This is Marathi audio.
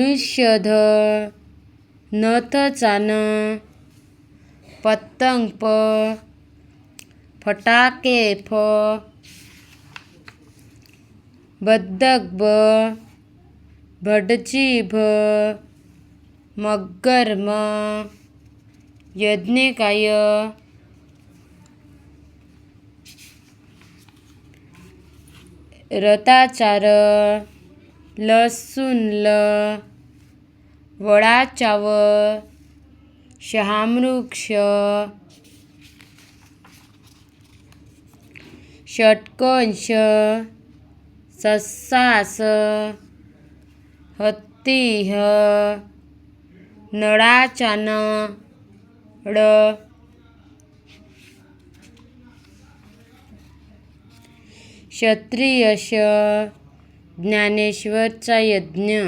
मनुष्यध नथ चान पतंग प फटाके फ बदक ब भटजी भ मगर म यज्ञकाय रताचार लसूण ल वडाचाव शहामृक्ष षटकोश ससास हत्तीह नळाचान ड क्षत्रियश ज्ञानेश्वरचा यज्ञ